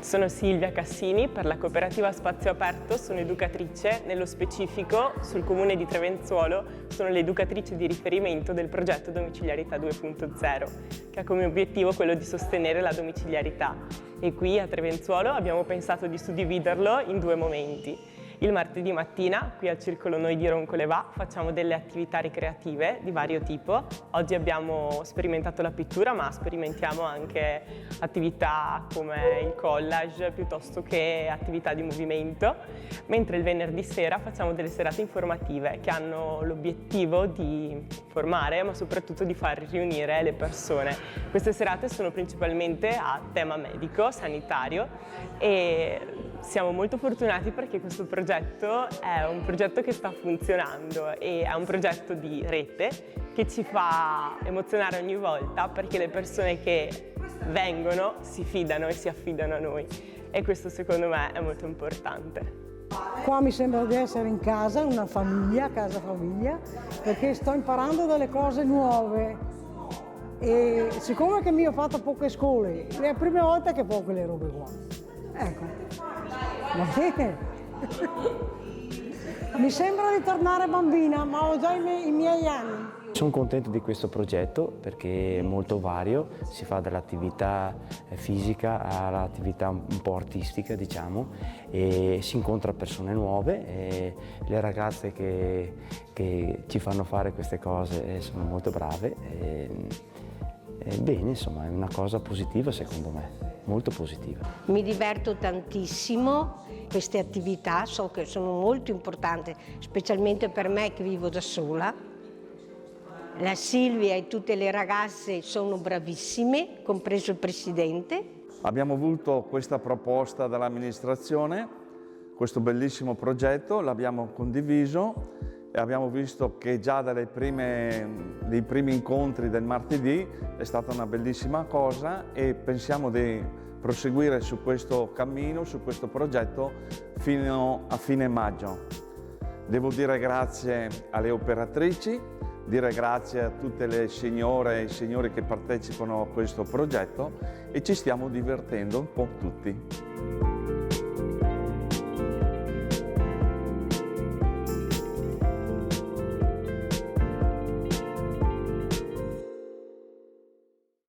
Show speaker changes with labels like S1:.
S1: Sono Silvia Cassini, per la cooperativa Spazio Aperto sono educatrice, nello specifico sul comune di Trevenzuolo sono l'educatrice di riferimento del progetto Domiciliarità 2.0, che ha come obiettivo quello di sostenere la domiciliarità. E qui a Trevenzuolo abbiamo pensato di suddividerlo in due momenti. Il martedì mattina, qui al Circolo Noi di Roncolevà, facciamo delle attività ricreative di vario tipo. Oggi abbiamo sperimentato la pittura, ma sperimentiamo anche attività come il collage, piuttosto che attività di movimento. Mentre il venerdì sera facciamo delle serate informative che hanno l'obiettivo di formare, ma soprattutto di far riunire le persone. Queste serate sono principalmente a tema medico, sanitario, e siamo molto fortunati perché questo progetto è un progetto che sta funzionando e è un progetto di rete che ci fa emozionare ogni volta perché le persone che vengono si fidano e si affidano a noi e questo secondo me è molto importante.
S2: Qua mi sembra di essere in casa, una famiglia, casa famiglia, perché sto imparando delle cose nuove e siccome che mi ho fatto poche scuole, è la prima volta che faccio quelle robe qua. Ecco, va bene. Mi sembra di tornare bambina, ma ho già i miei anni.
S3: Sono contento di questo progetto perché è molto vario, si fa dall'attività fisica all'attività un po' artistica, diciamo, e si incontra persone nuove e le ragazze che ci fanno fare queste cose sono molto brave e bene, insomma, è una cosa positiva secondo me. Molto positiva.
S4: Mi diverto tantissimo, queste attività so che sono molto importanti, specialmente per me che vivo da sola. La Silvia e tutte le ragazze sono bravissime, compreso il presidente.
S5: Abbiamo avuto questa proposta dall'amministrazione, questo bellissimo progetto, l'abbiamo condiviso e abbiamo visto che già dai primi incontri del martedì è stata una bellissima cosa e pensiamo di proseguire su questo cammino, su questo progetto fino a fine maggio. Devo dire grazie alle operatrici, dire grazie a tutte le signore e i signori che partecipano a questo progetto e ci stiamo divertendo un po' tutti.